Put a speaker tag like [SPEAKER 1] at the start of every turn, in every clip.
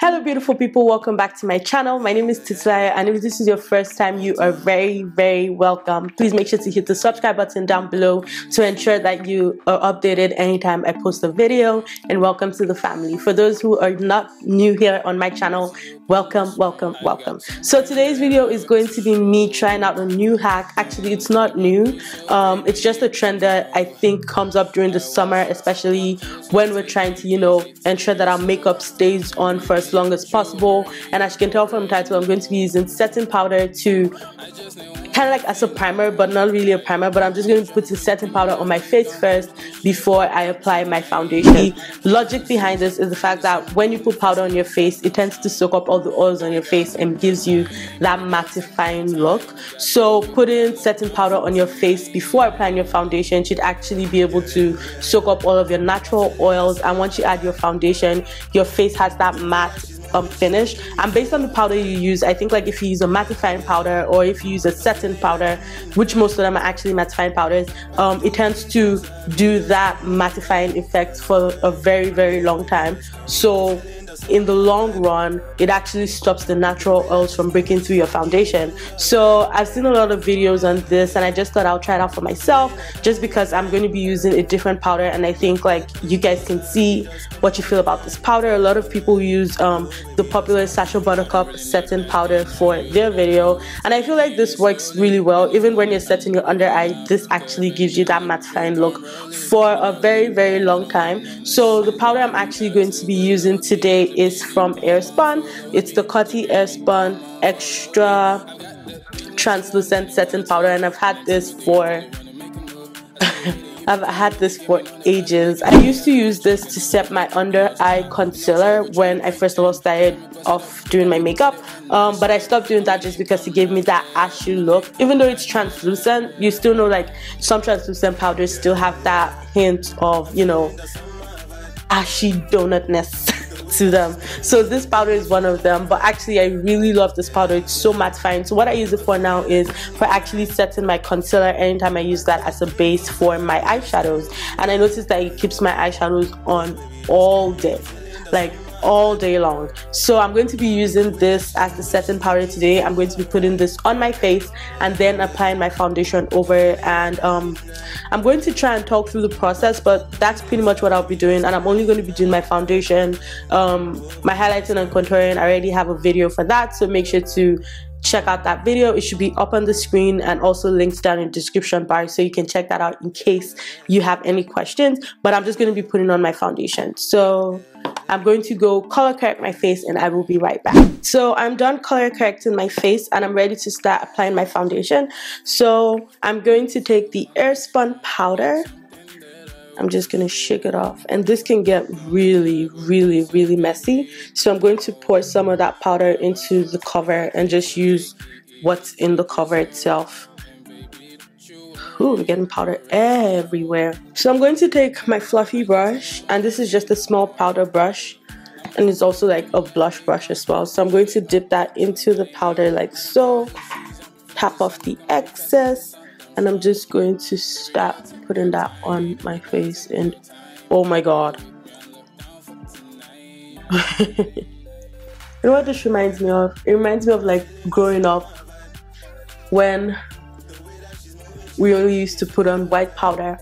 [SPEAKER 1] Hello beautiful people, welcome back to my channel. My name is Titilayo, and if this is your first time, you are very welcome. Please make sure to hit the subscribe button down below to ensure that you are updated anytime I post a video, and welcome to the family. For those who are not new here on my channel, welcome. So today's video is going to be me trying out a new hack. Actually, it's not new. It's just a trend that I think comes up during the summer, especially when we're trying to, ensure that our makeup stays on for as long as possible. And as you can tell from the title, I'm going to be using setting powder to kind of like as a primer, but not really a primer, but I'm just going to put the setting powder on my face first before I apply my foundation. The logic behind this is the fact that when you put powder on your face, it tends to soak up all the oils on your face and gives you that mattifying look. So putting setting powder on your face before applying your foundation should actually be able to soak up all of your natural oils, and once you add your foundation, your face has that matte finish. And based on the powder you use, I think like if you use a mattifying powder or if you use a setting powder, which most of them are actually mattifying powders, it tends to do that mattifying effect for a very long time. So in the long run, it actually stops the natural oils from breaking through your foundation. So I've seen a lot of videos on this, and I just thought I'll try it out for myself, just because I'm going to be using a different powder, and I think like you guys can see what you feel about this powder. A lot of people use the popular Sacha Buttercup setting powder for their video, and I feel like this works really well. Even when you're setting your under eye, this actually gives you that mattifying look for a very long time. So the powder I'm actually going to be using today is from Airspun. It's the Coty Airspun Extra Translucent Setting Powder, and I've had this for ages. I used to use this to set my under eye concealer when I first of all started off doing my makeup, but I stopped doing that just because it gave me that ashy look. Even though it's translucent, you still know like some translucent powders still have that hint of, ashy donutness to them. So this powder is one of them, but actually I really love this powder. It's so mattifying. So what I use it for now is for actually setting my concealer anytime I use that as a base for my eyeshadows. And I noticed that it keeps my eyeshadows on all day, like all day long. So I'm going to be using this as the setting powder today. I'm going to be putting this on my face and then applying my foundation over, and I'm going to try and talk through the process, but that's pretty much what I'll be doing. And I'm only going to be doing my foundation. My highlighting and contouring, I already have a video for that, so make sure to check out that video. It should be up on the screen and also linked down in the description bar, so you can check that out in case you have any questions. But I'm just going to be putting on my foundation. So I'm going to go color correct my face, and I will be right back. So I'm done color correcting my face, and I'm ready to start applying my foundation. So I'm going to take the Airspun powder. I'm just going to shake it off, and this can get really messy. So I'm going to pour some of that powder into the cover and just use what's in the cover itself. Ooh, I'm getting powder everywhere. So I'm going to take my fluffy brush, and this is just a small powder brush, and it's also like a blush brush as well. So I'm going to dip that into the powder like so, tap off the excess, and I'm just going to start putting that on my face. And oh my god. You know what this reminds me of? It reminds me of like growing up when we only used to put on white powder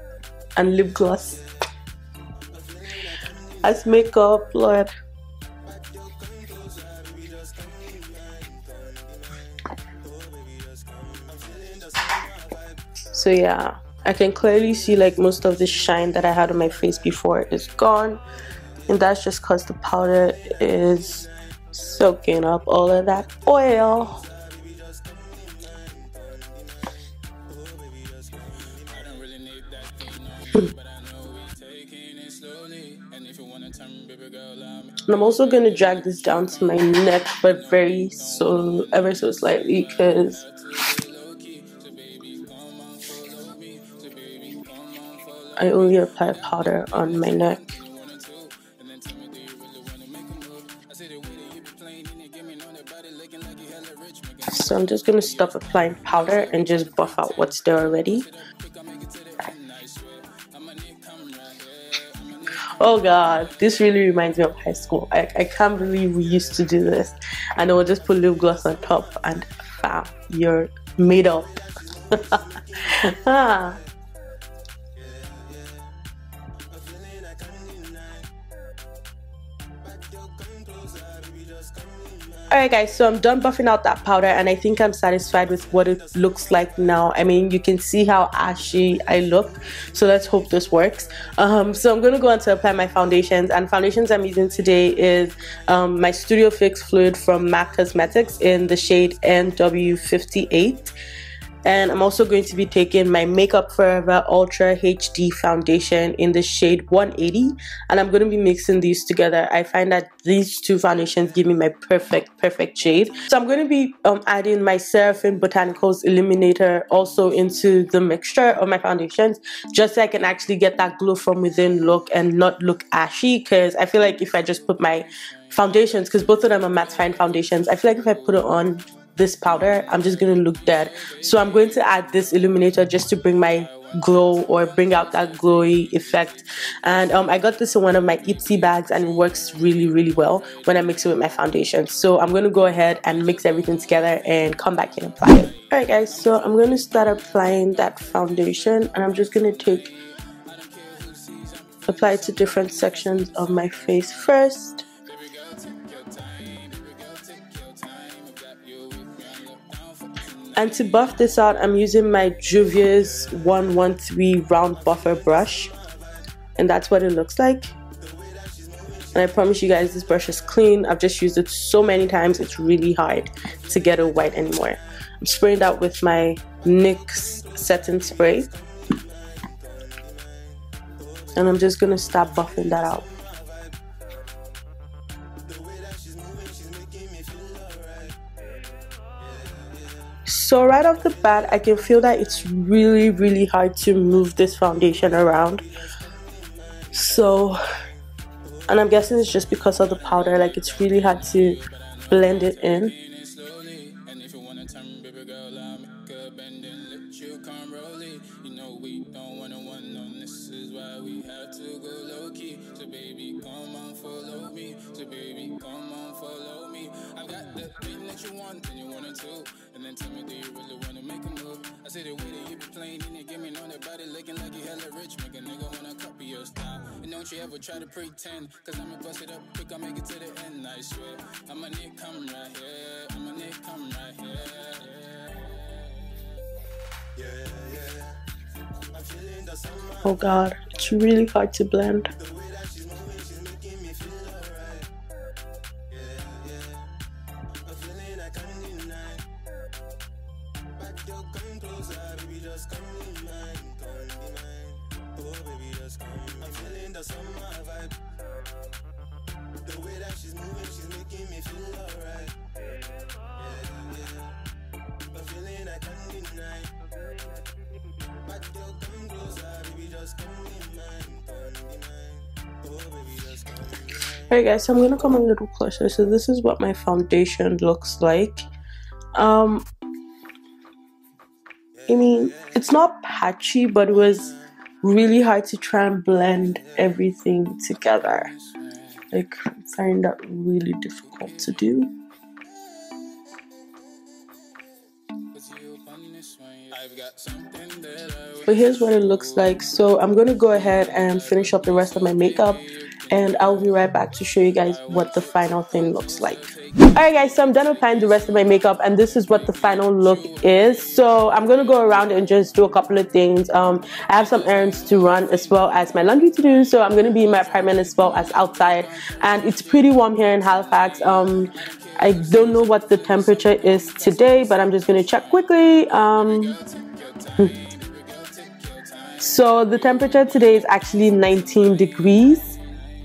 [SPEAKER 1] and lip gloss as makeup, Lord. So yeah, I can clearly see like most of the shine that I had on my face before is gone, and that's just because the powder is soaking up all of that oil. And I'm also going to drag this down to my neck, but ever so slightly, because I only apply powder on my neck. So I'm just going to stop applying powder and just buff out what's there already. Oh god, this really reminds me of high school. I can't believe we used to do this. And I would just put lip gloss on top and bam, you're made up. Ah. Alright guys, so I'm done buffing out that powder and I think I'm satisfied with what it looks like now. I mean, you can see how ashy I look, so let's hope this works. So I'm going to go on to apply my foundations, and foundations I'm using today is my Studio Fix Fluid from MAC Cosmetics in the shade NW58. And I'm also going to be taking my Makeup Forever Ultra HD foundation in the shade 180, and I'm going to be mixing these together. I find that these two foundations give me my perfect shade. So I'm going to be adding my Seraphim Botanicals Illuminator also into the mixture of my foundations, just so I can actually get that glow from within look and not look ashy, because I feel like if I just put my foundations, because both of them are mattifying foundations, I feel like if I put it on this powder, I'm just going to look dead. So I'm going to add this illuminator just to bring my glow, or bring out that glowy effect. And I got this in one of my Ipsy bags and it works really well when I mix it with my foundation. So I'm going to go ahead and mix everything together and come back and apply it. Alright guys, so I'm going to start applying that foundation, and I'm just going to apply it to different sections of my face first. And to buff this out, I'm using my Juvia's 113 round buffer brush, and that's what it looks like. And I promise you guys, this brush is clean. I've just used it so many times, it's really hard to get it white anymore. I'm spraying that with my NYX setting spray, and I'm just gonna start buffing that out. So right off the bat, I can feel that it's really hard to move this foundation around. So, and I'm guessing it's just because of the powder, like it's really hard to blend it in.
[SPEAKER 2] And then tell me, do you really wanna make a move? I say the way that you be playing in it, give me on that body looking like you hella rich, make a nigga wanna copy your style. And don't you ever try to pretend, cause I'ma bust it up quick, I'll make it to the end, I swear. I'ma need come right here, I'ma need come right here. Yeah. I'm feeling the summer.
[SPEAKER 1] Oh god, it's really hard to blend. Alright guys, so I'm gonna come a little closer. So this is what my foundation looks like. I mean, it's not patchy, but it was really hard to try and blend everything together. Like, I find that really difficult to do. But here's what it looks like. So I'm gonna go ahead and finish up the rest of my makeup, and I'll be right back to show you guys what the final thing looks like. Alright guys, so I'm done applying the rest of my makeup, and this is what the final look is. So I'm gonna go around and just do a couple of things. I have some errands to run as well as my laundry to do, so I'm gonna be in my apartment as well as outside, and it's pretty warm here in Halifax. I don't know what the temperature is today, but I'm just gonna check quickly. So the temperature today is actually 19 degrees,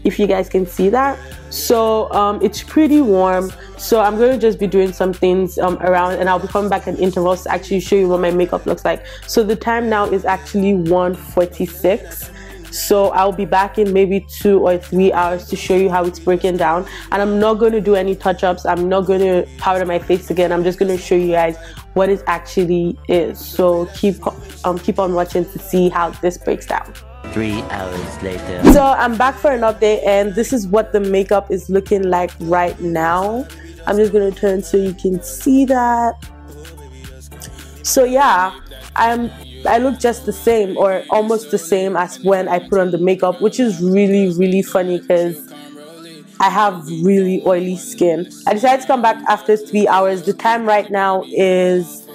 [SPEAKER 1] if you guys can see that. So it's pretty warm. So I'm going to just be doing some things around, and I'll be coming back at intervals to actually show you what my makeup looks like. So the time now is actually 1:46. So I'll be back in maybe 2 or 3 hours to show you how it's breaking down. And I'm not going to do any touch-ups. I'm not going to powder my face again. I'm just going to show you guys what it actually is. So keep on watching to see how this breaks down.
[SPEAKER 3] 3 hours later.
[SPEAKER 1] So I'm back for an update, and this is what the makeup is looking like right now. I'm just gonna turn so you can see that. So yeah, I look just the same, or almost the same as when I put on the makeup, which is really funny because I have really oily skin. I decided to come back after 3 hours. The time right now is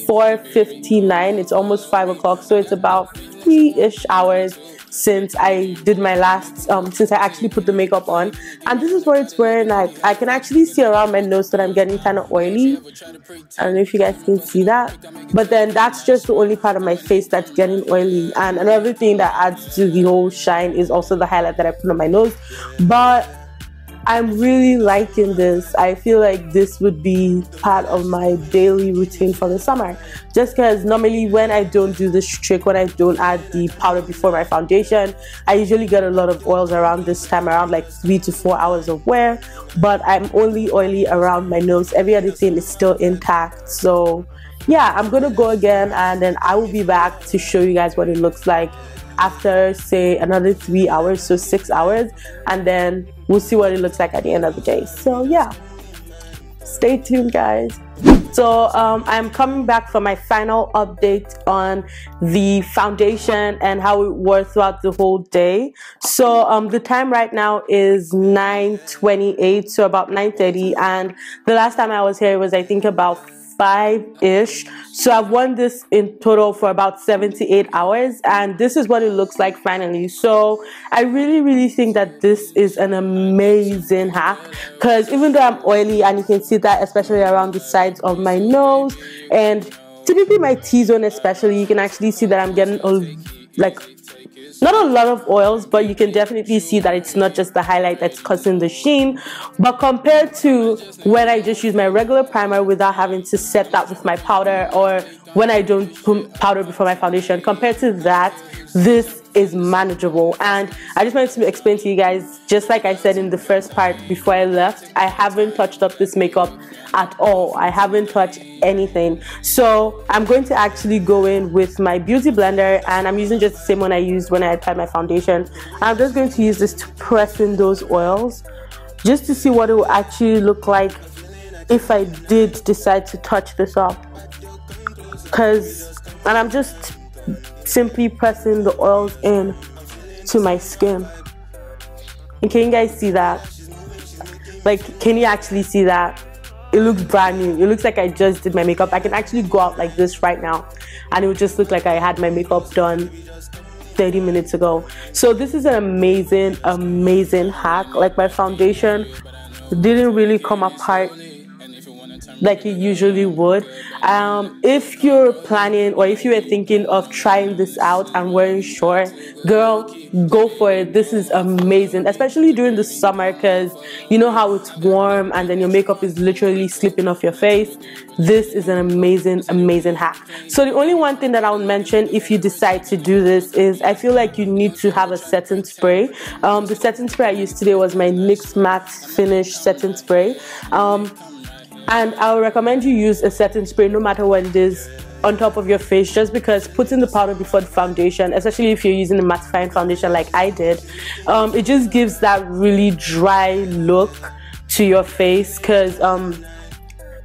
[SPEAKER 1] 4:59. It's almost 5 o'clock, so it's about 3-ish hours since I did my last since I actually put the makeup on. And this is where it's wearing, like, I can actually see around my nose that I'm getting kind of oily. I don't know if you guys can see that, but then that's just the only part of my face that's getting oily. And another thing that adds to the whole shine is also the highlight that I put on my nose. But I'm really liking this. I feel like this would be part of my daily routine for the summer, just because normally when I don't do this trick, when I don't add the powder before my foundation, I usually get a lot of oils around this time, around like 3 to 4 hours of wear. But I'm only oily around my nose. Every other thing is still intact. So yeah, I'm gonna go again, and then I will be back to show you guys what it looks like after, say, another 3 hours, so 6 hours, and then we'll see what it looks like at the end of the day. So yeah, stay tuned, guys. So I'm coming back for my final update on the foundation and how it wore throughout the whole day. So the time right now is 9:28, so about 9:30, and the last time I was here was, I think, about 5-ish. So I've worn this in total for about 7 to 8 hours, and this is what it looks like finally. So I really think that this is an amazing hack, because even though I'm oily, and you can see that especially around the sides of my nose and typically my T-zone especially, you can actually see that I'm getting not a lot of oils, but you can definitely see that it's not just the highlight that's causing the sheen. But compared to when I just use my regular primer without having to set that with my powder, or when I don't put powder before my foundation, compared to that, this is manageable. And I just wanted to explain to you guys, just like I said in the first part before I left, I haven't touched up this makeup at all. I haven't touched anything. So I'm going to actually go in with my beauty blender, and I'm using just the same one I used when I applied my foundation. I'm just going to use this to press in those oils, just to see what it will actually look like if I did decide to touch this up. And I'm just simply pressing the oils in to my skin. And can you guys see that? Like, can you actually see that? It looks brand new. It looks like I just did my makeup. I can actually go out like this right now, and it would just look like I had my makeup done 30 minutes ago. So this is an amazing hack. Like, my foundation didn't really come apart like it usually would. If you're planning, or if you were thinking of trying this out and wearing short, girl, go for it. This is amazing, especially during the summer, because you know how it's warm and then your makeup is literally slipping off your face. This is an amazing hack. So the only one thing that I would mention if you decide to do this is, I feel like you need to have a setting spray. The setting spray I used today was my NYX Matte Finish setting spray. And I would recommend you use a setting spray no matter what it is on top of your face, just because putting the powder before the foundation, especially if you're using a mattifying foundation like I did, it just gives that really dry look to your face, because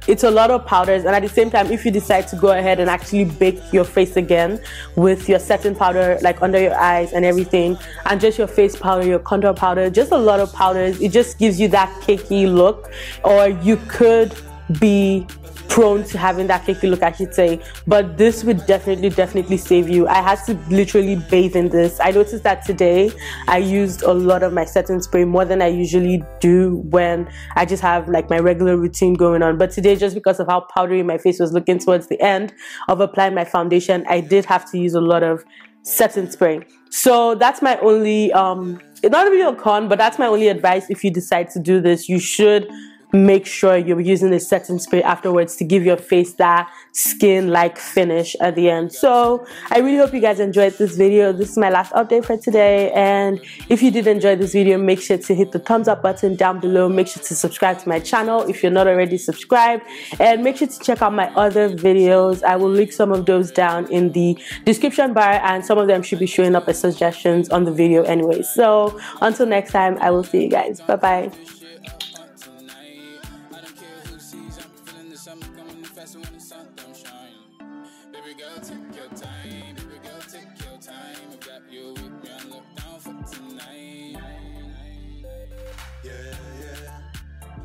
[SPEAKER 1] it's a lot of powders. And at the same time, if you decide to go ahead and actually bake your face again with your setting powder, like under your eyes and everything, and just your face powder, your contour powder, just a lot of powders, it just gives you that cakey look. Or you could be prone to having that cakey look, I should say, but this would definitely save you. I had to literally bathe in this. I noticed that today I used a lot of my setting spray, more than I usually do when I just have like my regular routine going on. But today, just because of how powdery my face was looking towards the end of applying my foundation, I did have to use a lot of setting spray. So that's my only not really a con, but that's my only advice. If you decide to do this, you should make sure you're using a setting spray afterwards to give your face that skin-like finish at the end. So I really hope you guys enjoyed this video. This is my last update for today, and if you did enjoy this video, make sure to hit the thumbs up button down below. Make sure to subscribe to my channel if you're not already subscribed, and make sure to check out my other videos. I will link some of those down in the description bar, and some of them should be showing up as suggestions on the video anyway. So until next time, I will see you guys. Bye bye.
[SPEAKER 2] Coming faster when the sun don't shine. Baby girl, take your time. Baby girl,